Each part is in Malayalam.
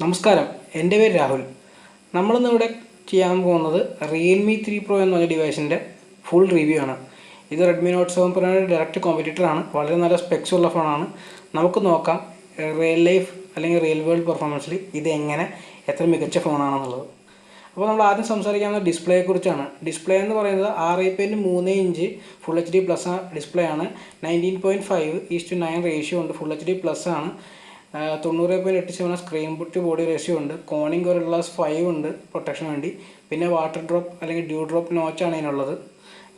നമസ്കാരം, എൻ്റെ പേര് രാഹുൽ. നമ്മളിന്നിവിടെ ചെയ്യാൻ പോകുന്നത് റിയൽമി 3 പ്രോ എന്ന ഡിവൈസിൻ്റെ ഫുൾ റിവ്യൂ ആണ്. ഇത് റെഡ്മി നോട്ട് 7 പ്രോയുടെ ഡയറക്റ്റ് കോമ്പറ്റീറ്ററാണ്. വളരെ നല്ല സ്പെക്സ് ഉള്ള ഫോണാണ്. നമുക്ക് നോക്കാം റിയൽ ലൈഫ് അല്ലെങ്കിൽ റിയൽ വേൾഡ് പെർഫോമൻസിൽ ഇത് എങ്ങനെ എത്ര മികച്ച ഫോണാണെന്നുള്ളത്. അപ്പോൾ നമ്മൾ ആദ്യം സംസാരിക്കാവുന്ന ഡിസ്പ്ലേയെക്കുറിച്ചാണ്. ഡിസ്പ്ലേ എന്ന് പറയുന്നത് 6.3 inch full H D plus display ആണ്. 19.5:9 റേഷ്യോ ഉണ്ട്. ഫുൾ എച്ച് ഡി പ്ലസ് ആണ്. 90.8% സ്ക്രീൻ ടു ബോഡി റേഷ്യോ ഉണ്ട്. കോണിംഗ് ഗൊറില്ലാസ് 5 ഉണ്ട് പ്രൊട്ടക്ഷന് വേണ്ടി. പിന്നെ വാട്ടർ ഡ്രോപ്പ് അല്ലെങ്കിൽ ഡ്യൂ ഡ്രോപ്പ് നോച്ചാണ് ഇതിനുള്ളത്.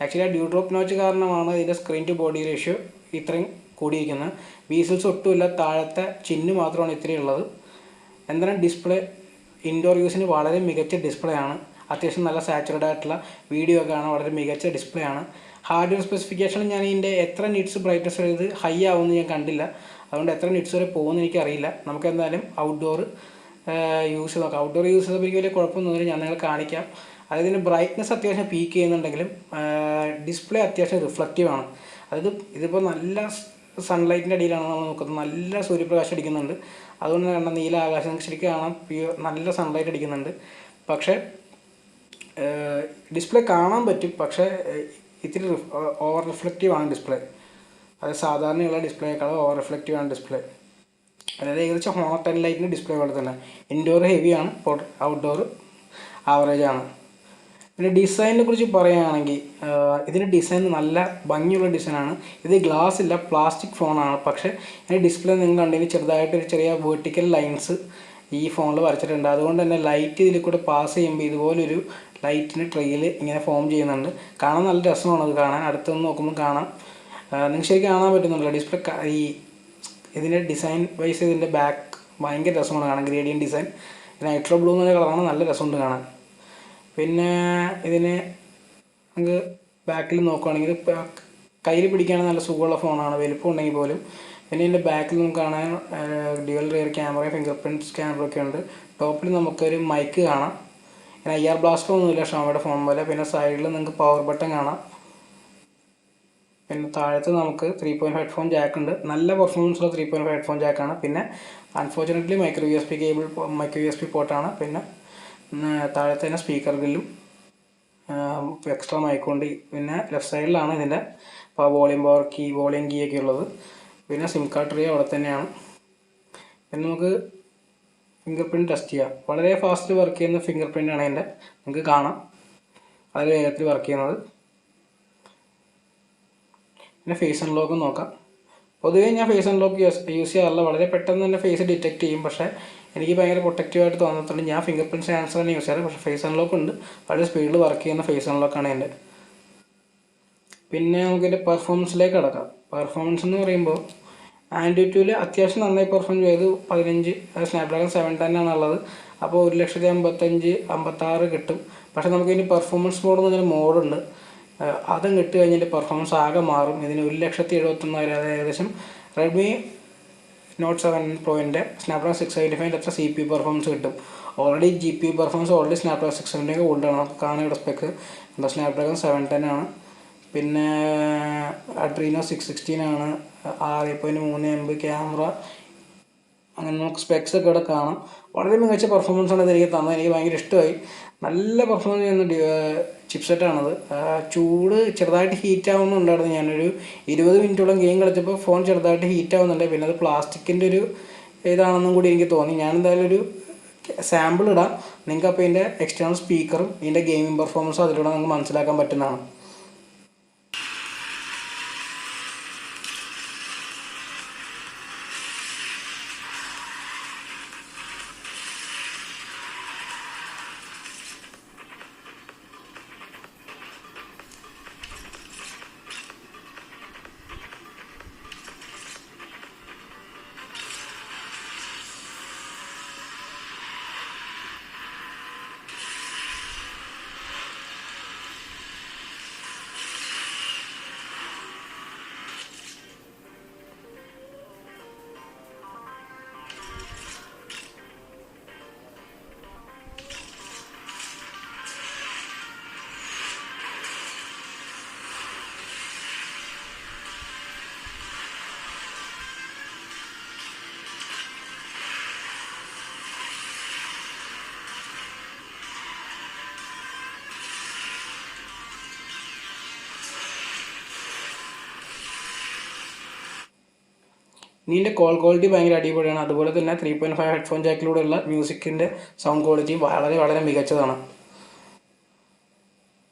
ആക്ച്വലി ആ ഡ്യൂ ഡ്രോപ്പ് നോച്ച് കാരണമാണ് ഇതിൻ്റെ സ്ക്രീൻ ടു ബോഡി റേഷ്യോ ഇത്രയും കൂടിയിരിക്കുന്നത്. ബീസിൽസ് ഒട്ടുമില്ല, താഴത്തെ ചിഹ്ന് മാത്രമാണ് ഇത്രയും ഉള്ളത്. എന്തായാലും ഡിസ്പ്ലേ ഇൻഡോർ യൂസിന് വളരെ മികച്ച ഡിസ്പ്ലേ ആണ്. അത്യാവശ്യം നല്ല സാച്ചുറേറ്റ് ആയിട്ടുള്ള വീഡിയോ ഒക്കെ ആണ്. വളരെ മികച്ച ഡിസ്പ്ലേ ആണ്. ഹാർഡ്വെയർ സ്പെസിഫിക്കേഷൻ ഞാൻ ഇതിൻ്റെ എത്ര നിറ്റ്സ് ബ്രൈറ്റ്നസ് ഇത് ഹൈ ആവുമെന്ന് ഞാൻ കണ്ടില്ല. അതുകൊണ്ട് എത്ര നിറ്റ്സ് വരെ പോകുമെന്ന് എനിക്കറിയില്ല. നമുക്ക് എന്തായാലും ഔട്ട്ഡോർ യൂസ് നോക്കാം. ഔട്ട്ഡോർ യൂസ് ചെയ്തപ്പോൾ എനിക്ക് വലിയ കുഴപ്പമൊന്നുമില്ല. ഞാൻ നിങ്ങളെ കാണിക്കാം. അതായത് ഇതിൻ്റെ ബ്രൈറ്റ്നസ് അത്യാവശ്യം പീക്ക് ചെയ്യുന്നുണ്ടെങ്കിലും ഡിസ്പ്ലേ അത്യാവശ്യം റിഫ്ലക്റ്റീവ് ആണ്. അതായത് ഇതിപ്പോൾ നല്ല സൺലൈറ്റിൻ്റെ അടിയിലാണ് നമ്മൾ നോക്കുന്നത്. നല്ല സൂര്യപ്രകാശം അടിക്കുന്നുണ്ട്. അതുകൊണ്ട് തന്നെ നീല ആകാശം ശരിക്കും കാണാൻ നല്ല സൺലൈറ്റ് അടിക്കുന്നുണ്ട്. പക്ഷേ ഡിസ്പ്ലേ കാണാൻ പറ്റും, പക്ഷേ ഇത്തിരി ഓവർ റിഫ്ലക്റ്റീവ് ആണ് ഡിസ്പ്ലേ. അത് സാധാരണയുള്ള ഡിസ്പ്ലേയേക്കാളും ഓവർ റിഫ്ലക്റ്റീവ് ആണ് ഡിസ്പ്ലേ. അതായത് ഏകദേശം ഹോണർ 10 ലൈറ്റിൻ്റെ ഡിസ്പ്ലേ പോലെ തന്നെ. ഇൻഡോർ ഹെവിയാണ്, ഔട്ട്ഡോർ ആവറേജ് ആണ്. പിന്നെ ഡിസൈനിനെ കുറിച്ച് പറയുകയാണെങ്കിൽ ഇതിൻ്റെ ഡിസൈൻ നല്ല ഭംഗിയുള്ള ഡിസൈനാണ്. ഇത് ഗ്ലാസ് ഇല്ല, പ്ലാസ്റ്റിക് ഫോണാണ്. പക്ഷേ ഇതിൻ്റെ ഡിസ്പ്ലേ നിങ്ങൾ കണ്ടെങ്കിൽ ചെറുതായിട്ടൊരു ചെറിയ വെർട്ടിക്കൽ ലൈൻസ് ഈ ഫോണിൽ വരച്ചിട്ടുണ്ട്. അതുകൊണ്ട് തന്നെ ലൈറ്റ് ഇതിൽ കൂടെ പാസ് ചെയ്യുമ്പോൾ ഇതുപോലൊരു ലൈറ്റിന് ട്രെയിൽ ഇങ്ങനെ ഫോം ചെയ്യുന്നുണ്ട്. കാണാൻ നല്ല രസമാണ് അത് കാണാൻ. അടുത്തൊന്ന് നോക്കുമ്പോൾ കാണാം. നിങ്ങൾക്ക് ശരിക്കും കാണാൻ പറ്റുന്നുണ്ടല്ലോ ഡിസ്പ്ലേ. ഈ ഇതിൻ്റെ ഡിസൈൻ വൈസ് ഇതിൻ്റെ ബാക്ക് ഭയങ്കര രസമാണ് കാണാൻ. ഗ്രേഡിയൻ ഡിസൈൻ നൈട്രോ ബ്ലൂ എന്ന കളറാണ്. നല്ല രസമുണ്ട് കാണാൻ. പിന്നെ ഇതിന് നമുക്ക് ബാക്കിൽ നോക്കുകയാണെങ്കിൽ കയ്യിൽ പിടിക്കുകയാണെങ്കിൽ നല്ല സുഖമുള്ള ഫോണാണ്, വലിപ്പം ഉണ്ടെങ്കിൽ പോലും. പിന്നെ ഇതിൻ്റെ ബാക്കിൽ നമുക്ക് കാണാൻ ഡ്യുവൽ റിയർ ക്യാമറയും ഫിംഗർ പ്രിൻറ്റ് സ്കാനറൊക്കെ ഉണ്ട്. ടോപ്പിൽ നമുക്കൊരു മൈക്ക് കാണാം. പിന്നെ IR ബ്ലാസ്റ്റർ ഒന്നുമില്ല ഷോമിയുടെ ഫോൺ പോലെ. പിന്നെ സൈഡിൽ നിങ്ങൾക്ക് പവർ ബട്ടൺ കാണാം. പിന്നെ താഴത്ത് നമുക്ക് 3.5 ഹെഡ്ഫോൺ ജാക്ക് ഉണ്ട്. നല്ല പെർഫോമൻസുള്ള 3.5 ഹെഡ്ഫോൺ ജാക്കാണ്. പിന്നെ അൺഫോർച്ചുനേറ്റ്ലി മൈക്രോ USB പോർട്ടാണ്. പിന്നെ താഴത്തെ തന്നെ സ്പീക്കർ ഗ്രില്ലും എക്സ്ട്രാ മൈക്കുണ്ട്. പിന്നെ ലെഫ്റ്റ് സൈഡിലാണ് ഇതിൻ്റെ വോളിയം കീ ഒക്കെ ഉള്ളത്. പിന്നെ സിം കാർഡ് ട്രേ അവിടെ തന്നെയാണ്. പിന്നെ നമുക്ക് ഫിംഗർ പ്രിൻറ്റ് ടെസ്റ്റ് ചെയ്യാം. വളരെ ഫാസ്റ്റ് വർക്ക് ചെയ്യുന്ന ഫിംഗർ പ്രിൻ്റാണ് ഇതിൻ്റെ. നിങ്ങൾക്ക് കാണാം വളരെ വേഗത്തിൽ വർക്ക് ചെയ്യുന്നത്. പിന്നെ ഫേസ് അൺലോക്ക് നോക്കാം. പൊതുവേ ഞാൻ ഫേസ് അൺലോക്ക് യൂസ് ചെയ്യാറില്ല. വളരെ പെട്ടെന്ന് തന്നെ ഫേസ് ഡിറ്റക്ട് ചെയ്യും. പക്ഷേ എനിക്ക് ഭയങ്കര പ്രൊട്ടക്റ്റീവായിട്ട് തോന്നത്തുണ്ട്. ഞാൻ ഫിംഗർ പ്രിൻറ്റ് സെൻസർ തന്നെ യൂസ് ചെയ്യാറ്. പക്ഷേ ഫേസ് അൺലോക്ക് ഉണ്ട്. വളരെ സ്പീഡിൽ വർക്ക് ചെയ്യുന്ന ഫേസ് അൺലോക്കാണ് എൻ്റെ. പിന്നെ നമുക്കിൻ്റെ പെർഫോമൻസിലേക്ക് കടക്കാം. പെർഫോമൻസ് എന്ന് പറയുമ്പോൾ ആൻഡ്രോയിഡ് 2 അത്യാവശ്യം നന്നായി പെർഫോം ചെയ്തു. 15 സ്നാപ്ഡ്രാഗൺ 710 ആണുള്ളത്. അപ്പോൾ 1,55,56 കിട്ടും. പക്ഷേ നമുക്കിതിന് പെർഫോമൻസ് മോഡ് എന്ന് പറഞ്ഞൊരു മോഡുണ്ട്. അതും കിട്ടി കഴിഞ്ഞിട്ട് പെർഫോമൻസ് ആകെ മാറും. ഇതിന് 1,71,000, അതായത് ഏകദേശം റെഡ്മി നോട്ട് 7 പ്രോയിൻ്റെ സ്നാപ്ഡ്രാഗൺ 675 അത്ര CPU പെർഫോമൻസ് കിട്ടും. Already GPU performance already Snapdragon 670 ഓൾഡാണ്. നമുക്ക് കാണാൻ ഇവിടെ സ്പെക്ക് എന്താ സ്നാപ്ഡ്രാഗൺ 710 ആണ്. പിന്നെ അഡ്രീനോ 616 ആണ്. 6.3 MB ക്യാമറ. അങ്ങനെ നമുക്ക് സ്പെക്സ് ഒക്കെ ഇവിടെ കാണാം. വളരെ മികച്ച പെർഫോമൻസാണ് ഇത് എനിക്ക് തന്നത്. എനിക്ക് ഭയങ്കര ഇഷ്ടമായി. നല്ല പെർഫോമൻസ് ചെയ്യുന്ന ചിപ്സെറ്റാണത്. ചൂട് ചെറുതായിട്ട് ഹീറ്റ് ആവുന്നുണ്ടായിരുന്നു. ഞാനൊരു 20 മിനിറ്റോളം ഗെയിം കളിച്ചപ്പോൾ ഫോൺ ചെറുതായിട്ട് ഹീറ്റ് ആവുന്നുണ്ട്. പിന്നെ അത് പ്ലാസ്റ്റിക്കിൻ്റെ ഒരു ഇതാണെന്നും കൂടി എനിക്ക് തോന്നി. ഞാനെന്തായാലും ഒരു സാമ്പിൾ ഇടാം നിങ്ങൾക്ക്. അപ്പോൾ ഇതിൻ്റെ എക്സ്റ്റേണൽ സ്പീക്കറും ഇതിൻ്റെ ഗെയിമിംഗ് പെർഫോമൻസും അതിലൂടെ നമുക്ക് മനസ്സിലാക്കാൻ പറ്റുന്നതാണ്. ഇതിൻ്റെ കോൾ ക്വാളിറ്റി ഭയങ്കര അടിപൊളിയാണ്. അതുപോലെ തന്നെ 3.5 ഹെഡ്ഫോൺ ജാക്കിലൂടെയുള്ള മ്യൂസിക്കിൻ്റെ സൗണ്ട് ക്വാളിറ്റി വളരെ വളരെ മികച്ചതാണ്.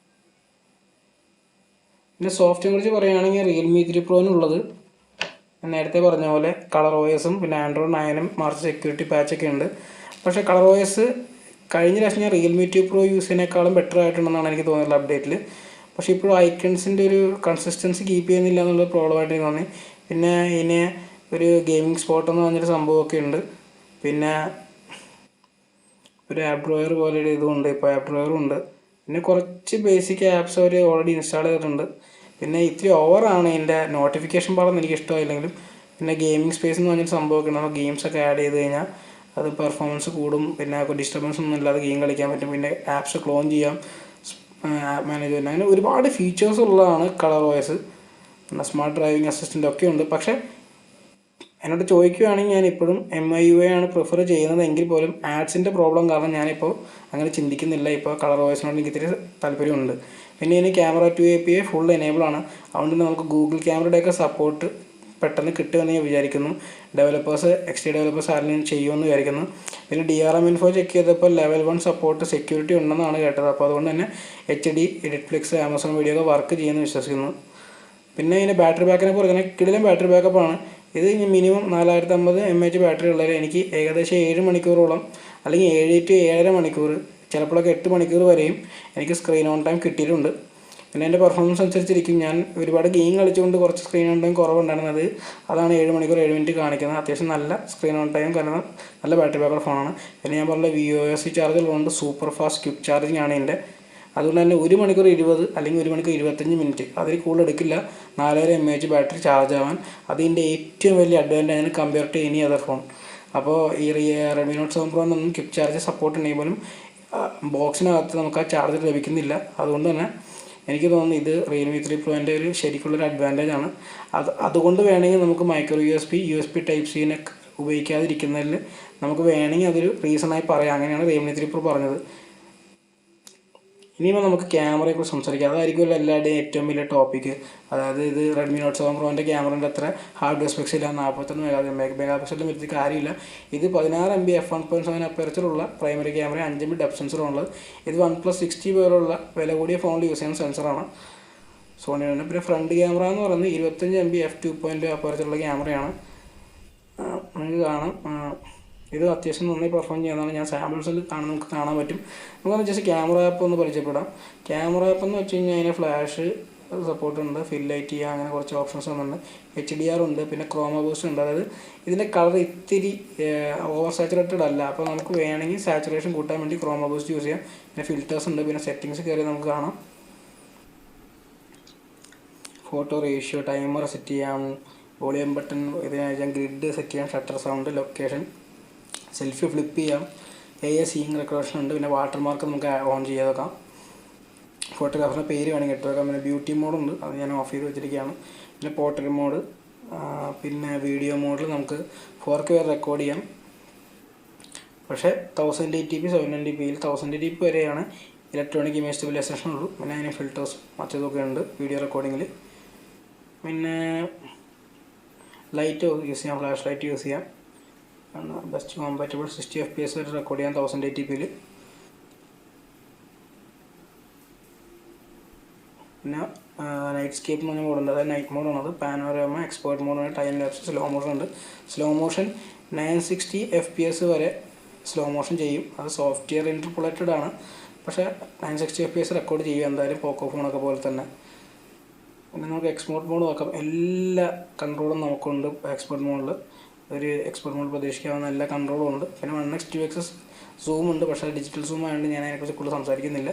പിന്നെ സോഫ്റ്റ്വെയർ കുറിച്ച് പറയുകയാണെങ്കിൽ റിയൽമി 3 പ്രോയിനുള്ളത് നേരത്തെ പറഞ്ഞ പോലെ കളർ OSും പിന്നെ ആൻഡ്രോയിഡ് 9 മാർച്ച് സെക്യൂരിറ്റി പാച്ചൊക്കെ ഉണ്ട്. പക്ഷേ കളർ OS കഴിഞ്ഞ പ്രാവശ്യം ഞാൻ റിയൽമി 2 പ്രോ യൂസ് ചെയ്യുന്നതിനേക്കാളും ബെറ്റർ ആയിട്ടുണ്ടെന്നാണ് എനിക്ക് തോന്നിയിട്ടുള്ള അപ്ഡേറ്റിൽ. പക്ഷേ ഇപ്പോൾ ഐക്കൺസിൻ്റെ ഒരു കൺസിസ്റ്റൻസി കീപ്പ് ചെയ്യുന്നില്ല എന്നുള്ളത് പ്രോബ്ലമായിട്ട് എനിക്ക് തോന്നി. പിന്നെ ഇതിന് ഒരു ഗെയിമിംഗ് സ്പോട്ട് എന്ന് പറഞ്ഞൊരു സംഭവമൊക്കെ ഉണ്ട്. പിന്നെ ഒരു ആപ്പ് ഡ്രോയർ പോലെ ഒരു ഇതുമുണ്ട്, ഇപ്പോൾ ആപ്പ് ഡ്രോയറും ഉണ്ട്. പിന്നെ കുറച്ച് ബേസിക് ആപ്സ് അവർ ഓൾറെഡി ഇൻസ്റ്റാൾ ചെയ്തിട്ടുണ്ട്. പിന്നെ ഇത്തിരി ഓവറാണ് ഇതിൻ്റെ നോട്ടിഫിക്കേഷൻ പാടൊന്നും എനിക്ക് ഇഷ്ടമായില്ലെങ്കിലും. പിന്നെ ഗെയിമിംഗ് സ്പേസ് എന്ന് പറഞ്ഞൊരു സംഭവമൊക്കെ ഉണ്ട്. നമുക്ക് ഗെയിംസൊക്കെ ആഡ് ചെയ്ത് കഴിഞ്ഞാൽ അത് പെർഫോമൻസ് കൂടും. പിന്നെ ഡിസ്റ്റർബൻസ് ഒന്നും ഇല്ലാതെ ഗെയിം കളിക്കാൻ പറ്റും. പിന്നെ ആപ്സ് ക്ലോൺ ചെയ്യാം, ആപ്പ് മാനേജ്മെൻറ്റ്, അങ്ങനെ ഒരുപാട് ഫീച്ചേഴ്സ് ഉള്ളതാണ് കളർ OS. പിന്നെ സ്മാർട്ട് ഡ്രൈവിംഗ് അസിസ്റ്റൻ്റ് ഒക്കെ ഉണ്ട്. പക്ഷേ എന്നോട് ചോദിക്കുകയാണെങ്കിൽ ഞാൻ ഇപ്പോഴും MIUI ആണ് പ്രിഫർ ചെയ്യുന്നതെങ്കിൽ പോലും ആഡ്സിൻ്റെ പ്രോബ്ലം കാരണം ഞാനിപ്പോൾ അങ്ങനെ ചിന്തിക്കുന്നില്ല. ഇപ്പോൾ കളർ OSനോട് എനിക്ക് ഇത്തിരി താല്പര്യമുണ്ട്. പിന്നെ ഇനി ക്യാമറ 2 API ഫുൾ എനേബിൾ ആണ്. അതുകൊണ്ട് തന്നെ നമുക്ക് ഗൂഗിൾ ക്യാമറയുടെയൊക്കെ സപ്പോർട്ട് പെട്ടെന്ന് കിട്ടുമെന്ന് ഞാൻ വിചാരിക്കുന്നു. എക്സ്ട്രാ ഡെവലപ്പേഴ്സ് ആരെങ്കിലും ചെയ്യുമെന്ന് വിചാരിക്കുന്നു. പിന്നെ DRM ഇൻഫോ ചെക്ക് ചെയ്തപ്പോൾ ലെവൽ 1 സപ്പോർട്ട് സെക്യൂരിറ്റി ഉണ്ടെന്നാണ് കേട്ടത്. അപ്പോൾ അതുകൊണ്ട് തന്നെ HD, എഡിറ്റ്ഫ്ലിക്സ്, ആമസോൺ വീഡിയോ ഒക്കെ വർക്ക് ചെയ്യുമെന്ന് വിശ്വസിക്കുന്നു. പിന്നെ ഇതിൻ്റെ ബാറ്ററി ബാക്കിനെ പറയുന്നത് കിടിലൻ ബാറ്ററി ബാക്കപ്പാണ്. ഇത് മിനിമം 4050 mAh ബാറ്ററി ഉള്ളതിൽ എനിക്ക് ഏകദേശം 7 മണിക്കൂറോളം, അല്ലെങ്കിൽ 7 to 7.5 മണിക്കൂർ, ചിലപ്പോഴൊക്കെ 8 മണിക്കൂർ വരെയും എനിക്ക് സ്ക്രീൻ ഓൺ ടൈം കിട്ടിയിട്ടുണ്ട്. പിന്നെ എൻ്റെ പെർഫോമൻസ് അനുസരിച്ചിരിക്കും. ഞാൻ ഒരുപാട് ഗെയിം കളിച്ചുകൊണ്ട് കുറച്ച് സ്ക്രീൻ ഓൺ ടൈം കുറവുണ്ടായിരുന്നത്, അതാണ് 7 മണിക്കൂർ 7 മിനിറ്റ് കാണിക്കുന്നത്. അത്യാവശ്യം നല്ല സ്ക്രീൻ ഓൺ ടൈം കാരണം നല്ല ബാറ്ററി ബാക്കപ്പ് ഫോണാണ്. പിന്നെ ഞാൻ പറഞ്ഞ VOC ചാർജർ ഉള്ളതുകൊണ്ട് സൂപ്പർ ഫാസ്റ്റ് ക്വിക്ക് ചാർജിങ് ആണ് ഇതിൻ്റെ. അതുകൊണ്ട് തന്നെ 1 മണിക്കൂർ 20 അല്ലെങ്കിൽ 1 മണിക്കൂർ 25 മിനിറ്റ് അതിൽ കൂടുതൽ എടുക്കില്ല 4.5 mAh ബാറ്ററി ചാർജ് ആവാൻ. അതിൻ്റെ ഏറ്റവും വലിയ അഡ്വാൻറ്റേജാണ് compare to any other phone. അപ്പോൾ ഈ Redmi Note 7 Pro എന്നൊന്നും ക്വിക്ക് ചാർജ് സപ്പോർട്ട് ഉണ്ടെങ്കിൽ പോലും ബോക്സിനകത്ത് നമുക്ക് ആ ചാർജർ ലഭിക്കുന്നില്ല. അതുകൊണ്ട് തന്നെ എനിക്ക് തോന്നുന്നു ഇത് Realme 3 പ്രോൻ്റെ ഒരു ശരിക്കുള്ളൊരു അഡ്വാൻറ്റേജ് ആണ്. അതുകൊണ്ട് വേണമെങ്കിൽ നമുക്ക് മൈക്രോ USB Type C ഉപയോഗിക്കാതിരിക്കുന്നതിൽ നമുക്ക് വേണമെങ്കിൽ അതൊരു റീസണായി പറയാം. അങ്ങനെയാണ് Realme 3 Pro പറഞ്ഞത്. ഇനിയിപ്പോൾ നമുക്ക് ക്യാമറയെക്കുറിച്ച് സംസാരിക്കാം. അതായിരിക്കുമല്ലോ എല്ലാവരുടെയും ഏറ്റവും വലിയ ടോപ്പിക്ക്. അതായത് ഇത് Redmi Note 7 പ്രോൻ്റെ ക്യാമറേൻ്റെ അത്ര ഹാർഡ് സ്പെക്സ് ഇല്ല, 41 മെഗാ പിക്സലിലും വരുത്തിയ കാര്യമില്ല. ഇത് 16 MB f1.7 അപ്പേർച്ചറുള്ള പ്രൈമറി ക്യാമറ, 5 MB ഡെപ്ത് സെൻസറുള്ളത്. ഇത് OnePlus 6T പോലുള്ള വില കൂടിയ ഫോണിൽ യൂസ് ചെയ്യുന്ന സെൻസറാണ് സോണിയുടെ. പിന്നെ ഫ്രണ്ട് ക്യാമറ എന്ന് പറയുന്നത് 25 MB f2.2 അപ്പേർച്ചറുള്ള ക്യാമറയാണ്. നമുക്ക് കാണാം ഇത് അത്യാവശ്യം നന്നായി പെർഫോം ചെയ്യുന്നതാണ്. ഞാൻ സാമ്പിൾസിൽ നമുക്ക് കാണാൻ പറ്റും. നമുക്കത് ജസ്റ്റ് ക്യാമറ ആപ്പ് ഒന്ന് പരിചയപ്പെടാം. ക്യാമറ ആപ്പ് എന്ന് വെച്ച് കഴിഞ്ഞാൽ അതിന് ഫ്ലാഷ് സപ്പോർട്ടുണ്ട്, ഫിൽ ലൈറ്റ് ചെയ്യുക, അങ്ങനെ കുറച്ച് ഓപ്ഷൻസ് വന്നിട്ടുണ്ട്. HDR ഉണ്ട്, പിന്നെ ക്രോമ ബൂസ്റ്റ് ഉണ്ട്. അതായത് ഇതിൻ്റെ കളർ ഇത്തിരി ഓവർ സാച്ചുറേറ്റഡ് അല്ല. അപ്പോൾ നമുക്ക് വേണമെങ്കിൽ സാച്ചുറേഷൻ കൂട്ടാൻ വേണ്ടി ക്രോമ ബൂസ്റ്റ് യൂസ് ചെയ്യാം. പിന്നെ ഫിൽറ്റേഴ്സ് ഉണ്ട്. പിന്നെ സെറ്റിങ്സ് കയറി നമുക്ക് കാണാം. ഫോട്ടോ റേഷ്യോ, ടൈമർ സെറ്റ് ചെയ്യാം, വോളിയം ബട്ടൺ, ഇതിനകത്ത് ഗ്രിഡ് സെറ്റ് ചെയ്യാം, shutter sound, location, selfie flip ചെയ്യാം, AI സീയിങ് റെക്കോർഡേഷൻ ഉണ്ട്. പിന്നെ വാട്ടർ മാർക്ക് നമുക്ക് ഓൺ ചെയ്ത് വെക്കാം. ഫോട്ടോഗ്രാഫറിൻ്റെ പേര് വേണമെങ്കിൽ ഇട്ട് വെക്കാം. പിന്നെ ബ്യൂട്ടി മോഡുണ്ട്, അത് ഞാൻ ഓഫ് ചെയ്ത് വെച്ചിരിക്കുകയാണ്. പിന്നെ പോർട്രേറ്റ് മോഡ്, പിന്നെ വീഡിയോ മോഡിൽ നമുക്ക് 4K വരെ റെക്കോർഡ് ചെയ്യാം. പക്ഷേ 1080p 720p 1080p വരെയാണ് ഇലക്ട്രോണിക് ഇമേജ് സ്റ്റെബിലൈസേഷൻ ഉള്ളൂ. പിന്നെ അതിന് ഫിൽറ്റേഴ്സ് മറ്റതൊക്കെ ഉണ്ട് വീഡിയോ റെക്കോർഡിങ്ങിൽ. പിന്നെ ലൈറ്റ് യൂസ് ചെയ്യാം, ഫ്ലാഷ് ലൈറ്റ് യൂസ് ചെയ്യാം. ബെസ്റ്റ് കോമ്പാറ്റബിൾ 60 FPS വരെ റെക്കോർഡ് ചെയ്യാം 1080p. പിന്നെ നൈറ്റ് സ്കേപ്പ് എന്ന് പറഞ്ഞ മോഡുണ്ട്, അതായത് നൈറ്റ് മോഡാണ്. അത് പാനോരാമ, എക്സ്പേർട്ട് മോഡാണ്, ടൈം ലാപ്സ്, സ്ലോ മോഷൻ ഉണ്ട്. സ്ലോ മോഷൻ 960 FPS വരെ സ്ലോ മോഷൻ ചെയ്യും. അത് സോഫ്റ്റ്വെയർ ഇൻ്റർപോളേറ്റഡ് ആണ്. പക്ഷേ 960 FPS റെക്കോർഡ് ചെയ്യും എന്തായാലും, പോക്കോ ഫോണൊക്കെ പോലെ തന്നെ. പിന്നെ നമുക്ക് എക്സ്പോർട്ട് മോഡ് നോക്കാം. എല്ലാ കൺട്രോളും നമുക്കുണ്ട് എക്സ്പോർട്ട് മോഡിൽ. ഒരു എക്സ്പോർട്ട് മോഡ് പ്രതീക്ഷിക്കാവുന്ന എല്ലാ കൺട്രോളും ഉണ്ട്. പിന്നെ 1x 2x സൂം ഉണ്ട്. പക്ഷേ ഡിജിറ്റൽ സൂം ആയതുകൊണ്ട് ഞാൻ അതിനെക്കുറിച്ച് കൂടുതൽ സംസാരിക്കുന്നില്ല.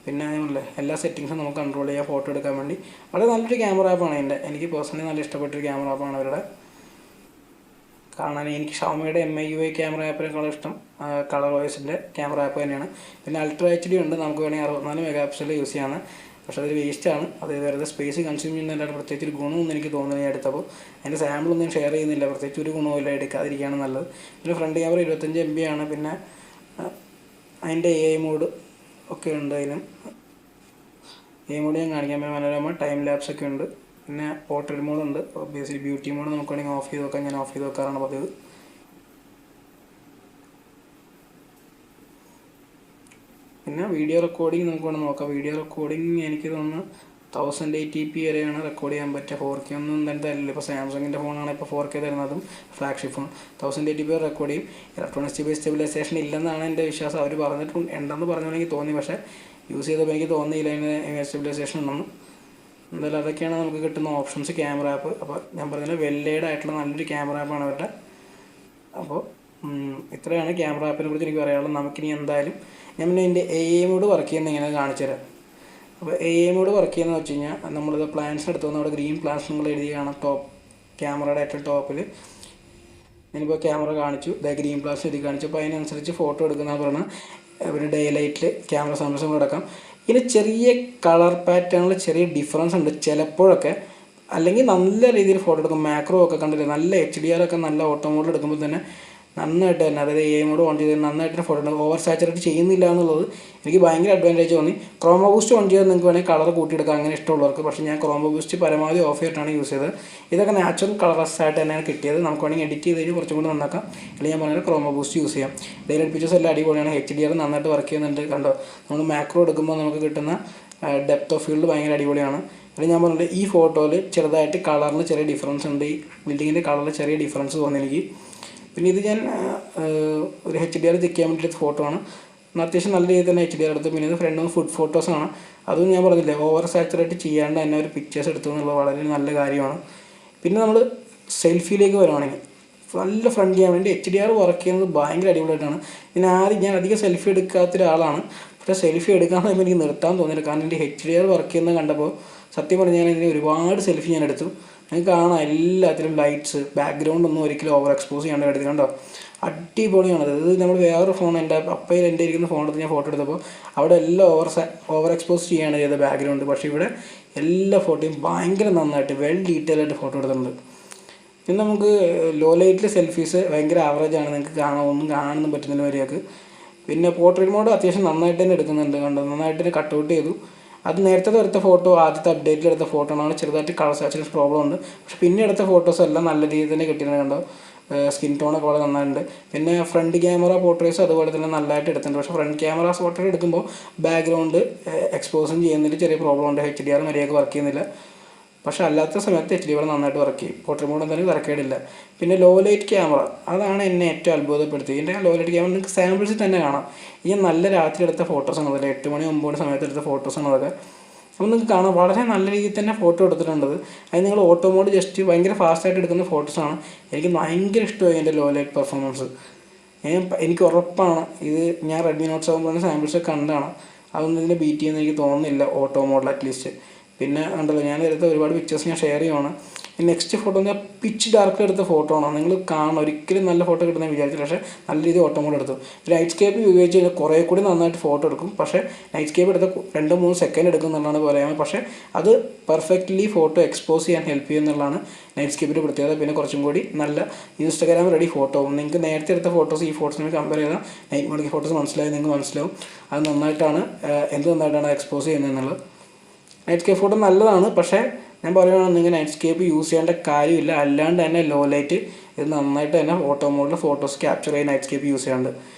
പിന്നെ അതേപോലെ എല്ലാ സെറ്റിങ്സും നമുക്ക് കൺട്രോൾ ചെയ്യാം ഫോട്ടോ എടുക്കാൻ വേണ്ടി. വളരെ നല്ലൊരു ക്യാമറ ആപ്പാണ് എൻ്റെ. എനിക്ക് പേഴ്സണലി നല്ല ഇഷ്ടപ്പെട്ടൊരു ക്യാമറ ആപ്പാണ് അവരുടെ. കാണാൻ എനിക്ക് ഷവോമിയുടെ MIUI ക്യാമറ ആപ്പിനേക്കാളും ഇഷ്ടം കളർ OSൻ്റെ ക്യാമറ ആപ്പ് തന്നെയാണ്. പിന്നെ അൾട്രാ HD ഉണ്ട്, നമുക്ക് വേണമെങ്കിൽ 64 മെഗാ പിക്സൽ യൂസ് ചെയ്യാമെന്ന്. പക്ഷേ അതൊരു വേസ്റ്റാണ്. അത് വെറുതെ സ്പേസ് കൺസ്യൂം ചെയ്യുന്നതിൻ്റെ പ്രത്യേകിച്ച് ഒരു ഗുണമൊന്നും എനിക്ക് തോന്നുന്നില്ല. ഞാൻ എടുത്തപ്പോൾ അതിൻ്റെ സാമ്പിളൊന്നും ഷെയർ ചെയ്യുന്നില്ല, പ്രത്യേകിച്ച് ഒരു ഗുണവുമില്ല, എടുക്കാതിരിക്കുകയാണ് നല്ലത്. പിന്നെ ഫ്രണ്ട് ക്യാമറ 25 MB ആണ്. പിന്നെ അതിൻ്റെ AI മോഡ് ഒക്കെ ഉണ്ട്. AI മോഡ് ഞാൻ കാണിക്കാൻ, മനോരമ ടൈം ലാപ്സ് ഒക്കെ ഉണ്ട്. പിന്നെ പോർട്രേറ്റ് മോഡുണ്ട്. ഒബ്വിയസ്ലി ബ്യൂട്ടി മോഡ് നമുക്ക് വേണമെങ്കിൽ ഓഫ് ചെയ്ത് വെക്കാം. ഞാൻ ഓഫ് ചെയ്ത് വെക്കാറാണ് പതിവ്. പിന്നെ വീഡിയോ റെക്കോർഡിങ് നമുക്ക് വേണം നോക്കാം. വീഡിയോ റെക്കോർഡിങ് എനിക്ക് തോന്നുന്നു 1080p വരെയാണ് റെക്കോർഡ് ചെയ്യാൻ പറ്റുക. 4K ഒന്നും തന്നെ തരില്ല. ഇപ്പോൾ സാംസങ്ങിൻ്റെ ഫോണാണ് ഇപ്പോൾ 4K തരുന്നതും, ഫ്ലാഗ്ഷിപ്പ് ഫോൺ 1080p വരെ റെക്കോർഡ് ചെയ്യും. ഇലക്ട്രോണിക്സ് ഡിവൈസ് സ്റ്റെബിലൈസേഷൻ ഇല്ലെന്നാണ് എൻ്റെ വിശ്വാസം. അവർ പറഞ്ഞിട്ടുണ്ട്, ഉണ്ടെന്ന് പറഞ്ഞുകൊണ്ടെങ്കിൽ തോന്നി, പക്ഷേ യൂസ് ചെയ്തപ്പോൾ എനിക്ക് തോന്നിയില്ല അതിന് സ്റ്റെബിലൈസേഷൻ ഉണ്ടെന്ന്. എന്തായാലും അതൊക്കെയാണ് നമുക്ക് കിട്ടുന്ന ഓപ്ഷൻസ്. ക്യാമറ ആപ്പ് അപ്പോൾ ഞാൻ പറഞ്ഞത് വെല്ലൈഡ് ആയിട്ടുള്ള നല്ലൊരു ക്യാമറ ആപ്പാണ് അവരുടെ. അപ്പോൾ ഇത്രയാണ് ക്യാമറ ആപ്പിനെ കുറിച്ച് എനിക്ക് പറയാനുള്ളത്. നമുക്കിനി എന്തായാലും ഞാൻ പിന്നെ എൻ്റെ AI മോഡ് വർക്ക് ചെയ്യുന്നത് ഇങ്ങനെ കാണിച്ചു തരാം. അപ്പോൾ AI മോഡ് വർക്ക് ചെയ്യുന്നത് വെച്ച് കഴിഞ്ഞാൽ നമ്മളിത് പ്ലാൻസ് എടുത്തു വന്ന് അവിടെ ഗ്രീൻ പ്ലാൻസ് നിങ്ങൾ എഴുതി കാണാം. ക്യാമറയുടെ ഏറ്റവും ടോപ്പിൽ ഞാനിപ്പോൾ ക്യാമറ കാണിച്ചു, ഗ്രീൻ പ്ലാൻസ് എഴുതി കാണിച്ചു. അപ്പോൾ അതിനനുസരിച്ച് ഫോട്ടോ എടുക്കുന്ന പറഞ്ഞാൽ പിന്നെ ഡേ ലൈറ്റിൽ ക്യാമറ സംരക്ഷണം എടുക്കാം. ഇതിന് ചെറിയ കളർ പാറ്റേണിൽ ചെറിയ ഡിഫറൻസ് ഉണ്ട് ചിലപ്പോഴൊക്കെ. അല്ലെങ്കിൽ നല്ല രീതിയിൽ ഫോട്ടോ എടുക്കും. മാക്രോ ഒക്കെ കണ്ടില്ലേ, നല്ല HDR ഒക്കെ നല്ല ഓട്ടോ മോഡിൽ എടുക്കുമ്പോൾ തന്നെ നന്നായിട്ട് തന്നെ, അതായത് AI മോഡ് ഓൺ ചെയ്ത് നന്നായിട്ട് തന്നെ ഫോട്ടോ എടുക്കും. ഓവർ സാച്ചുറേറ്റ് ചെയ്യുന്നില്ല എന്നുള്ളത് എനിക്ക് ഭയങ്കര അഡ്വാൻറ്റേജ് തോന്നി. ക്രോമോ ബൂസ്റ്റ് ഓൺ ചെയ്ത് നിങ്ങൾക്ക് വേണമെങ്കിൽ കളർ കൂട്ടിയെടുക്കാം, അങ്ങനെ ഇഷ്ടമുള്ളവർക്ക്. പക്ഷേ ഞാൻ ക്രോമോ ബൂസ്റ്റ് പരമാവധി ഓഫ് ചെയ്തിട്ടാണ് യൂസ് ചെയ്തത്. ഇതൊക്കെ നാച്ചുറൽ കളറസ് ആയിട്ട് തന്നെയാണ് കിട്ടിയത്. നമുക്ക് വേണമെങ്കിൽ എഡിറ്റ് ചെയ്ത് കഴിഞ്ഞ് കുറച്ചും കൂടി നന്നാക്കാം. അല്ലെങ്കിൽ ഞാൻ പറഞ്ഞാൽ ക്രോമോ ബൂസ്റ്റ് യൂസ് ചെയ്യാം. ഡെയിലി പിക്ചേഴ്സ് എല്ലാം അടിപൊളിയാണ്. HDR നന്നായിട്ട് വർക്ക് ചെയ്യുന്നുണ്ട്. കണ്ടോ, നമ്മൾ മാക്രോ എടുക്കുമ്പോൾ നമുക്ക് കിട്ടുന്ന ഡെപ്ത് ഓഫ് ഫീൽഡ് ഭയങ്കര അടിപൊളിയാണ്. അല്ലെങ്കിൽ ഞാൻ പറഞ്ഞിട്ട് ഈ ഫോട്ടോയിൽ ചെറുതായിട്ട് കളറിൽ ചെറിയ ഡിഫറൻസ് ഉണ്ട്. ഈ ബിൽഡിങ്ങിൻ്റെ കളറിൽ ചെറിയ ഡിഫറൻസ് തോന്നി എനിക്ക്. പിന്നെ ഇത് ഞാൻ ഒരു HDR ചെക്ക് ചെയ്യാൻ വേണ്ടിയിട്ട് ഫോട്ടോ ആണ്. അത്യാവശ്യം നല്ല രീതിയിൽ തന്നെ HDR എടുത്തു. പിന്നെ ഇത് ഫ്രണ്ട് ഫുഡ് ഫോട്ടോസാണ്. അതും ഞാൻ പറഞ്ഞില്ലേ, ഓവർ സാച്ചുറേറ്റ് ചെയ്യാണ്ട് തന്നെ ഒരു പിക്ചേഴ്സ് എടുത്തു എന്നുള്ളത് വളരെ നല്ല കാര്യമാണ്. പിന്നെ നമ്മൾ സെൽഫിയിലേക്ക് വരുവാണെങ്കിൽ നല്ല ഫ്രണ്ട് ചെയ്യാൻ വേണ്ടി HDR വർക്ക് ചെയ്യുന്നത് ഭയങ്കര അടിപൊളിയായിട്ടാണ്. ഞാൻ അധികം സെൽഫി എടുക്കാത്ത ഒരാളാണ്. പക്ഷേ സെൽഫി എടുക്കാൻ പറയുമ്പോൾ എനിക്ക് നിർത്താൻ തോന്നിയില്ല. കാരണം എൻ്റെ HDR വർക്ക് ചെയ്യുന്നത് കണ്ടപ്പോൾ സത്യം പറഞ്ഞാൽ ഞാൻ ഇതിന് ഒരുപാട് സെൽഫി ഞാൻ എടുത്തു. നിങ്ങൾക്ക് കാണാം എല്ലാത്തിലും ലൈറ്റ്സ്, ബാക്ക്ഗ്രൗണ്ട് ഒന്നും ഒരിക്കലും ഓവർ എക്സ്പോസ് ചെയ്യാണ്ട് എടുത്ത്. കണ്ടോ, അടിപൊളിയാണത്. ഇത് നമ്മൾ വേറൊരു ഫോൺ, എൻ്റെ അപ്പയിൽ എൻ്റെ ഇരിക്കുന്ന ഫോണെടുത്ത് ഞാൻ ഫോട്ടോ എടുത്തപ്പോൾ അവിടെ എല്ലാം ഓവർ എക്സ്പോസ് ചെയ്യുകയാണ് ചെയ്തത് ബാക്ക്ഗ്രൗണ്ട്. പക്ഷേ ഇവിടെ എല്ലാ ഫോട്ടോയും ഭയങ്കര നന്നായിട്ട് വെൽ ഡീറ്റെയിൽ ആയിട്ട് ഫോട്ടോ എടുത്തിട്ടുണ്ട്. പിന്നെ നമുക്ക് ലോ ലൈറ്റിൽ സെൽഫീസ് ഭയങ്കര ആവറേജാണ്. നിങ്ങൾക്ക് ഒന്നും കാണാനൊന്നും പറ്റുന്നില്ല വരെയൊക്കെ. പിന്നെ പോർട്രേറ്റ് മോഡ് അത്യാവശ്യം നന്നായിട്ട് തന്നെ എടുക്കുന്നുണ്ട്. കണ്ടോ, നന്നായിട്ട് തന്നെ കട്ടൗട്ട് ചെയ്തു. അത് നേരത്തെ എടുത്ത ഫോട്ടോ, ആദ്യത്തെ അപ്ഡേറ്റിൽ എടുത്ത ഫോട്ടോ ആണ്. ചെറുതായിട്ട് കളർ സാച്ചുറേഷൻ പ്രോബ്ലം ഉണ്ട്. പക്ഷേ പിന്നെ എടുത്ത ഫോട്ടോസ് എല്ലാം നല്ല രീതിയിൽ തന്നെ കിട്ടിയിട്ടുണ്ട്. കണ്ടോ, സ്കിൻ ടോണൊക്കെ വളരെ നന്നായിട്ടുണ്ട്. പിന്നെ ഫ്രണ്ട് ക്യാമറ പോർട്രേറ്റ്സ് അതുപോലെ തന്നെ നല്ലതായിട്ട് എടുത്തിട്ടുണ്ട്. പക്ഷേ ഫ്രണ്ട് ക്യാമറ പോർട്രേറ്റ് എടുക്കുമ്പോൾ ബാക്ക്ഗ്രൗണ്ട് എക്സ്പോസും ചെയ്യുന്നതിൽ ചെറിയ പ്രോബ്ലം ഉണ്ട്. HDR മര്യാദയ്ക്ക് വർക്ക് ചെയ്യുന്നില്ല. പക്ഷേ അല്ലാത്ത സമയത്ത് HDR നന്നായിട്ട് വർക്ക് ചെയ്യും. പോർട്രേറ്റ് മോഡ് എന്തായാലും തിരക്കേടില്ല. പിന്നെ ലോ ലൈറ്റ് ക്യാമറ, അതാണ് എന്നെ ഏറ്റവും അത്ഭുതപ്പെടുത്തിയത്. ഇതിൻ്റെ ലോ ലൈറ്റ് ക്യാമറ നിങ്ങൾക്ക് സാമ്പിൾസിൽ തന്നെ കാണാം. ഈ നല്ല രാത്രി എടുത്ത ഫോട്ടോസാണ് അതല്ലേ, 8 മണി 9 മണി സമയത്ത് എടുത്ത ഫോട്ടോസാണ് അതൊക്കെ. അപ്പോൾ നിങ്ങൾക്ക് കാണാം വളരെ നല്ല രീതിയിൽ തന്നെ ഫോട്ടോ എടുത്തിട്ടുണ്ട്. അത് നിങ്ങൾ ഓട്ടോ മോഡ് ജസ്റ്റ് ഭയങ്കര ഫാസ്റ്റായിട്ട് എടുക്കുന്ന ഫോട്ടോസാണ്. എനിക്ക് ഭയങ്കര ഇഷ്ടമായി എൻ്റെ ലോ ലൈറ്റ് പെർഫോമൻസ്. എനിക്ക് ഉറപ്പാണ് ഇത് ഞാൻ റെഡ്മി നോട്ട് 7 Pro സാമ്പിൾസ് കണ്ടാണ്. അതൊന്നും ഇതിനെ ബീറ്റ് ചെയ്യുമെന്ന് എനിക്ക് തോന്നുന്നില്ല ഓട്ടോ മോഡിൽ അറ്റ്ലീസ്റ്റ്. പിന്നെ കണ്ടല്ലോ, ഞാൻ എടുത്ത ഒരുപാട് പിക്ചേഴ്സ് ഞാൻ ഷെയർ ചെയ്യുവാണ്. നെക്സ്റ്റ് ഫോട്ടോ എന്ന് പറഞ്ഞാൽ പിച്ച് ഡാർക്കിൽ എടുത്ത ഫോട്ടോ ആണ്. നിങ്ങൾ കാണണം, ഒരിക്കലും നല്ല ഫോട്ടോ കിട്ടുന്ന വിചാരിച്ചില്ല. പക്ഷേ നല്ല രീതിയിൽ ഓട്ടോ മോഡ് എടുത്തു. നൈറ്റ് സ്കേപ്പ് ഉപയോഗിച്ച് കഴിഞ്ഞാൽ കുറേ കൂടി നന്നായിട്ട് ഫോട്ടോ എടുക്കും. പക്ഷേ നൈറ്റ് സ്കേപ്പ് എടുത്ത 2-3 സെക്കൻഡ് എടുക്കും എന്നുള്ളതാണ് പറയാൻ. പക്ഷേ അത് പെർഫെക്റ്റ്ലി ഫോട്ടോ എക്സ്പോസ് ചെയ്യാൻ ഹെൽപ്പ് ചെയ്യും എന്നുള്ളതാണ് നൈറ്റ് സ്കേപ്പിൻ്റെ പ്രത്യേകത. പിന്നെ കുറച്ചും കൂടി നല്ല ഇൻസ്റ്റാഗ്രാം റെഡി ഫോട്ടോ. നിങ്ങൾക്ക് നേരത്തെ എടുത്ത ഫോട്ടോസ് ഈ ഫോട്ടോസിനെ കമ്പയർ ചെയ്താൽ നൈറ്റ് മോഡിലേക്ക് ഫോട്ടോസ് നിങ്ങൾക്ക് മനസ്സിലാവും. അത് നന്നായിട്ടാണ് നന്നായിട്ടാണ് എക്സ്പോസ് ചെയ്യുന്നത് എന്നുള്ളത്. നൈറ്റ് സ്കേപ്പ് ഫോട്ടോ നല്ലതാണ്. പക്ഷേ ഞാൻ പറയുകയാണെങ്കിൽ നിങ്ങൾ നൈറ്റ് സ്കേപ്പ് യൂസ് ചെയ്യേണ്ട കാര്യമില്ല. അല്ലാണ്ട് തന്നെ ലോ ലൈറ്റ് ഇത് നന്നായിട്ട് തന്നെ ഓട്ടോ മോഡിൽ ഫോട്ടോസ് ക്യാപ്ചർ ചെയ്യാൻ നൈറ്റ് സ്കേപ്പ് യൂസ് ചെയ്യാണ്ട്.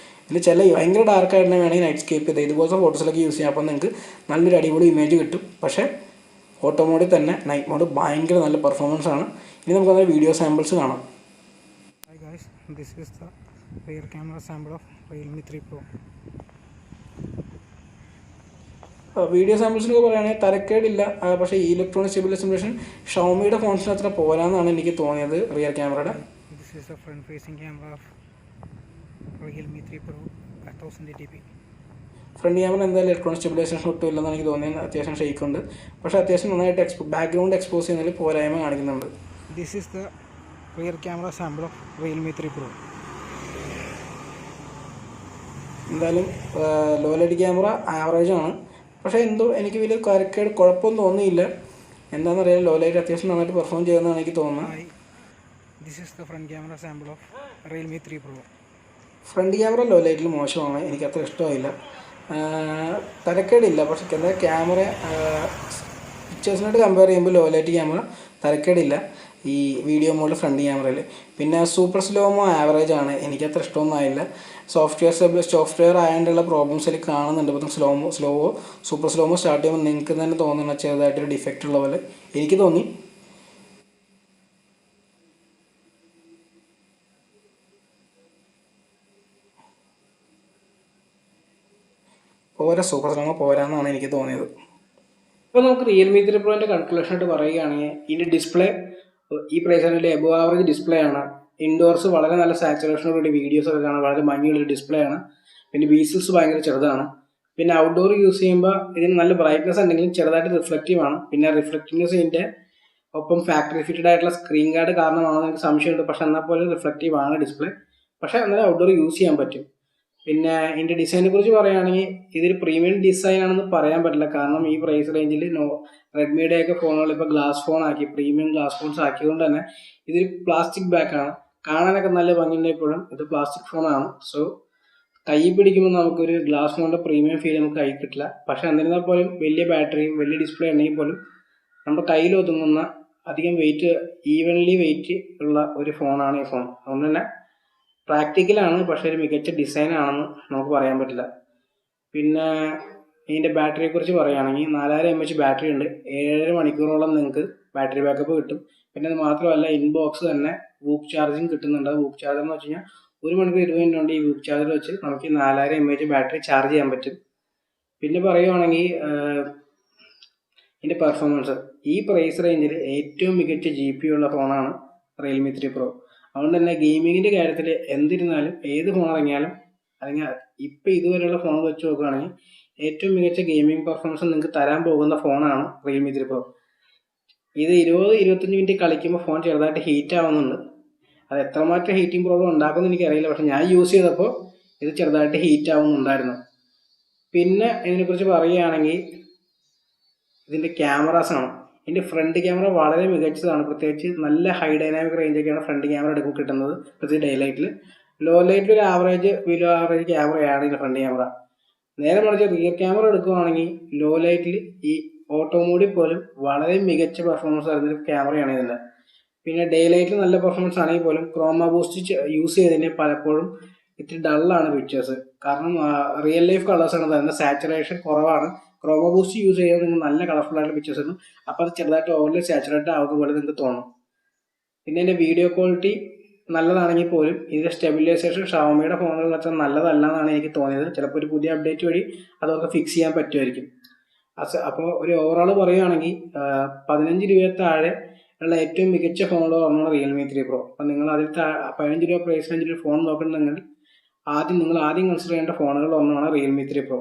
ഇതിൽ ചില ഭയങ്കര ഡാർക്കായിട്ട് തന്നെ വേണമെങ്കിൽ നൈറ്റ് സ്കേപ്പ് ചെയ്ത് ഇതുപോലത്തെ ഫോട്ടോസിലൊക്കെ യൂസ് ചെയ്യാം. അപ്പോൾ നിങ്ങൾക്ക് നല്ലൊരു അടിപൊളി ഇമേജ് കിട്ടും. പക്ഷേ ഓട്ടോ മോഡിൽ തന്നെ നൈറ്റ് മോഡ് ഭയങ്കര നല്ല പെർഫോമൻസ് ആണ്. ഇനി നമുക്ക് അതിൻ്റെ വീഡിയോ സാമ്പിൾസ് കാണാം. Hi guys, this is the rear camera sample of Realme 3 Pro. Video സാമ്പിൾസിനൊക്കെ പറയുകയാണെങ്കിൽ തരക്കേടില്ല. പക്ഷേ ഈ ഇലക്ട്രോണിക് സ്റ്റെബിലൈസേഷൻ ഷവോമിയുടെ ഫോൺസിന് അത്ര പോരാന്നാണ് എനിക്ക് തോന്നിയത് റിയർ ക്യാമറയുടെ. This is the front facing camera of Realme 3 Pro 1080p. Front camera എന്തായാലും ഇലക്ട്രോണിക് സ്റ്റെബിലൈസേഷൻ ഒട്ടും ഇല്ലെന്നാണ് എനിക്ക് തോന്നിയത്. അത്യാവശ്യം ഷെയ്ക്കുണ്ട്. പക്ഷേ അത്യാവശ്യം നന്നായിട്ട് ബാക്ക്ഗ്രൗണ്ട് എക്സ്പോസ് ചെയ്യുന്നതിൽ പോരായ്മ കാണിക്കുന്നുണ്ട്. This is the rear camera sample of Realme 3 Pro. എന്തായാലും ലോ ലൈറ്റ് ക്യാമറ ആവറേജ് ആണ്. പക്ഷേ എന്തോ എനിക്ക് വലിയ കുഴപ്പമൊന്നും തോന്നിയില്ല. എന്താണെന്നറിയാം, ലോ ലൈറ്റ് അത്യാവശ്യം നന്നായിട്ട് പെർഫോം ചെയ്യുന്നതാണ് എനിക്ക് തോന്നുന്നത്. This is the front camera sample of Realme 3 Pro. Front camera low ലൈറ്റിൽ മോശമാണ്, എനിക്ക് അത്ര ഇഷ്ടമായില്ല. തരക്കേടില്ല. പക്ഷേ എന്താ ക്യാമറ പിക്ചേഴ്സിനായിട്ട് കമ്പയർ ചെയ്യുമ്പോൾ ലോ ലൈറ്റ് ക്യാമറ തരക്കേടില്ല ഈ വീഡിയോ മോഡ് ഫ്രണ്ട് ക്യാമറയിൽ. പിന്നെ സൂപ്പർ സ്ലോമോ ആവറേജ് ആണ്, എനിക്കത്ര ഇഷ്ടമൊന്നും ആയില്ല. സോഫ്റ്റ്വെയർ ആയതുകൊണ്ടുള്ള പ്രോബ്ലംസ് അതിൽ കാണുന്നുണ്ട്. ഇപ്പം സൂപ്പർ സ്ലോമോ സ്റ്റാർട്ട് ചെയ്യുമ്പോൾ നിങ്ങൾക്ക് തന്നെ തോന്നുന്ന ചെറുതായിട്ടൊരു ഡിഫക്റ്റ് ഉള്ള പോലെ എനിക്ക് തോന്നി. സൂപ്പർ സ്ലോമോ പോരാന്നാണ് എനിക്ക് തോന്നിയത്. ഇപ്പോൾ നമുക്ക് റിയൽമി 3 പ്രോൻ്റെ കൺക്ലൂഷൻ ആയിട്ട് പറയുകയാണെങ്കിൽ ഇതിൻ്റെ ഡിസ്പ്ലേ ഈ പ്രൈസ് റേഞ്ചിൽ എബോ ആവറേജ് ഡിസ്പ്ലേ ആണ്. ഇൻഡോർസ് വളരെ നല്ല സാച്ചുറേഷനോടുകൂടി വീഡിയോസ് ഒക്കെ കാണാൻ വളരെ ഭംഗിയുള്ളൊരു ഡിസ്പ്ലേ ആണ്. പിന്നെ ബീസിൽസ് ഭയങ്കര ചെറുതാണ്. പിന്നെ ഔട്ട്ഡോർ യൂസ് ചെയ്യുമ്പോൾ ഇതിന് നല്ല ബ്രൈറ്റ്നസ് ഉണ്ടെങ്കിലും ചെറുതായിട്ട് റിഫ്ലക്റ്റീവ് ആണ്. പിന്നെ റിഫ്ലക്റ്റീവ്നെസ് ഇതിൻ്റെ ഒപ്പം ഫാക്ടറി ഫിറ്റഡ് ആയിട്ടുള്ള സ്ക്രീൻ ഗാർഡ് കാരണമാണെന്ന് എനിക്ക് സംശയമുണ്ട്. പക്ഷെ എന്നാൽ പോലും റിഫ്ലക്റ്റീവ് ആണ് ഡിസ്പ്ലേ. പക്ഷേ എന്നാലും ഔട്ട്ഡോർ യൂസ് ചെയ്യാൻ പറ്റും. പിന്നെ ഇതിൻ്റെ ഡിസൈനെ കുറിച്ച് പറയുകയാണെങ്കിൽ ഇതൊരു പ്രീമിയം ഡിസൈൻ ആണെന്ന് പറയാൻ പറ്റില്ല. കാരണം ഈ പ്രൈസ് റേഞ്ചിൽ റെഡ്മിയുടെയൊക്കെ ഫോണുകൾ ഇപ്പോൾ ഗ്ലാസ് ഫോൺ ആക്കി, പ്രീമിയം ഗ്ലാസ് ഫോൺസ് ആക്കിയതുകൊണ്ട് തന്നെ ഇതൊരു പ്ലാസ്റ്റിക് ബാക്കാണ്. കാണാനൊക്കെ നല്ല ഭംഗിയുണ്ടെപ്പോഴും ഇത് പ്ലാസ്റ്റിക് ഫോണാണ്. സോ കൈ പിടിക്കുമ്പോൾ നമുക്കൊരു ഗ്ലാസ് ഫോണിൻ്റെ പ്രീമിയം ഫീൽ നമുക്ക് കൈ കിട്ടില്ല. പക്ഷെ എന്നിരുന്നാൽ പോലും വലിയ ബാറ്ററിയും വലിയ ഡിസ്പ്ലേ ഉണ്ടെങ്കിൽ പോലും നമ്മുടെ കയ്യിൽ ഒതുങ്ങുന്ന അധികം ഈവൻലി വെയിറ്റ് ഉള്ള ഒരു ഫോണാണ് ഈ ഫോൺ. അതുകൊണ്ട് തന്നെ പ്രാക്ടിക്കലാണ്, പക്ഷേ ഒരു മികച്ച ഡിസൈൻ ആണെന്ന് നമുക്ക് പറയാൻ പറ്റില്ല. പിന്നെ ഇതിൻ്റെ ബാറ്ററിയെ കുറിച്ച് പറയുകയാണെങ്കിൽ 4000 mAh ബാറ്ററി ഉണ്ട്. 7.5 മണിക്കൂറോളം നിങ്ങൾക്ക് ബാറ്ററി ബാക്കപ്പ് കിട്ടും. പിന്നെ അത് മാത്രമല്ല ഇൻബോക്സ് തന്നെ വൂക്ക് ചാർജിങ് കിട്ടുന്നുണ്ട്. വൂക്ക് ചാർജർ എന്ന് വെച്ച് കഴിഞ്ഞാൽ 1 മണിക്കൂർ 20 മിനിറ്റ് കൊണ്ട് ഈ വൂക്ക് ചാർജർ വെച്ച് നമുക്ക് 4000 mAh ബാറ്ററി ചാർജ് ചെയ്യാൻ പറ്റും. പിന്നെ പറയുകയാണെങ്കിൽ ഇതിൻ്റെ പെർഫോമൻസ് ഈ പ്രൈസ് റേഞ്ചിൽ ഏറ്റവും മികച്ച GPU ഉള്ള ഫോണാണ് റിയൽമി 3 പ്രോ. അതുകൊണ്ട് തന്നെ ഗെയിമിങ്ങിൻ്റെ കാര്യത്തിൽ എന്തിരുന്നാലും ഏത് ഫോൺ ഇറങ്ങിയാലും അല്ലെങ്കിൽ ഇപ്പോൾ ഇതുവരെയുള്ള ഫോൺ വെച്ച് നോക്കുകയാണെങ്കിൽ ഏറ്റവും മികച്ച ഗെയിമിംഗ് പെർഫോമൻസ് നിങ്ങൾക്ക് തരാൻ പോകുന്ന ഫോണാണ് റിയൽമി 3 പ്രോ. ഇത് 20-25 മിനിറ്റ് കളിക്കുമ്പോൾ ഫോൺ ചെറുതായിട്ട് ഹീറ്റ് ആവുന്നുണ്ട്. അത് എത്രമാത്രം ഹീറ്റിംഗ് പ്രോബ്ലം ഉണ്ടാക്കുമെന്ന് എനിക്കറിയില്ല. പക്ഷെ ഞാൻ യൂസ് ചെയ്തപ്പോൾ ഇത് ചെറുതായിട്ട് ഹീറ്റ് ആവുന്നുണ്ടായിരുന്നു. പിന്നെ ഇതിനെക്കുറിച്ച് പറയുകയാണെങ്കിൽ ഇതിൻ്റെ ക്യാമറാസാണ്. ഇതിൻ്റെ ഫ്രണ്ട് ക്യാമറ വളരെ മികച്ചതാണ്. പ്രത്യേകിച്ച് നല്ല ഹൈ ഡൈനാമിക് റേഞ്ചൊക്കെയാണ് ഫ്രണ്ട് ക്യാമറ എടുക്കുമ്പോൾ കിട്ടുന്നത്. പ്രത്യേകിച്ച് ഡേ ലൈറ്റിൽ. ലോ ലൈറ്റിൽ ഒരു ബിലോ ആവറേജ് ക്യാമറയാണ് ഇതിൻ്റെ ഫ്രണ്ട് ക്യാമറ. നേരെ മറിച്ച് റിയർ ക്യാമറ എടുക്കുകയാണെങ്കിൽ ലോ ലൈറ്റിൽ ഈ ഓട്ടോ മോഡിൽ പോലും വളരെ മികച്ച പെർഫോമൻസ് തരുന്നൊരു ക്യാമറയാണ് ഇതിൻ്റെ. പിന്നെ ഡേ ലൈറ്റിൽ നല്ല പെർഫോമൻസ് ആണെങ്കിൽ പോലും ക്രോമ ബൂസ്റ്റ് യൂസ് ചെയ്തതിന് പലപ്പോഴും ഇത്തിരി ഡള്ളാണ് പിക്ചേഴ്സ്. കാരണം റിയൽ ലൈഫ് കളേഴ്സാണ് തരുന്നത്, സാച്ചുറേഷൻ കുറവാണ്. ക്രോമ ബൂസ്റ്റ് യൂസ് ചെയ്യുമ്പോൾ നിങ്ങൾക്ക് നല്ല കളർഫുൾ ആയിട്ടുള്ള പിക്ചേഴ്സ് കിട്ടും. അപ്പോൾ അത് ചെറുതായിട്ട് ഓവർലി സാച്ചുറേറ്റഡ് ആവുന്ന പോലെ നിങ്ങൾക്ക് തോന്നും. പിന്നെ ഇതിൻ്റെ വീഡിയോ ക്വാളിറ്റി നല്ലതാണെങ്കിൽ പോലും ഇതിൻ്റെ സ്റ്റെബിലൈസേഷൻ ഷവോമിയുടെ ഫോണുകൾ അത്ര നല്ലതല്ല എന്നാണ് എനിക്ക് തോന്നിയത്. ചിലപ്പോൾ ഒരു പുതിയ അപ്ഡേറ്റ് വഴി അതൊക്കെ ഫിക്സ് ചെയ്യാൻ പറ്റുമായിരിക്കും. അപ്പോൾ ഒരു ഓവറോൾ പറയുകയാണെങ്കിൽ 15 രൂപ താഴെ ഉള്ള ഏറ്റവും മികച്ച ഫോണുകൾ ഒന്നാണ് റിയൽമി 3 പ്രോ. അപ്പം നിങ്ങൾ അതിൽ 15 രൂപ പ്രൈസ് റേഞ്ചിൽ ഫോൺ നോക്കുന്നുണ്ടെങ്കിൽ നിങ്ങൾ ആദ്യം കൺസിഡർ ചെയ്യേണ്ട ഫോണുകൾ ഒന്നാണ് റിയൽമി 3 പ്രോ.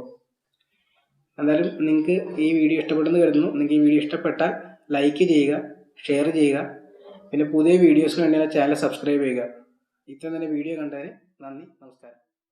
എന്തായാലും നിങ്ങൾക്ക് ഈ വീഡിയോ ഇഷ്ടപ്പെടുന്നു കരുതുന്നു. നിങ്ങൾക്ക് ഈ വീഡിയോ ഇഷ്ടപ്പെട്ടാൽ ലൈക്ക് ചെയ്യുക, ഷെയർ ചെയ്യുക. പിന്നെ പുതിയ വീഡിയോസിന് വേണ്ടി ചാനൽ സബ്സ്ക്രൈബ് ചെയ്യുക. ഇത്ര തന്നെ വീഡിയോ കണ്ടതിന് നന്ദി, നമസ്കാരം.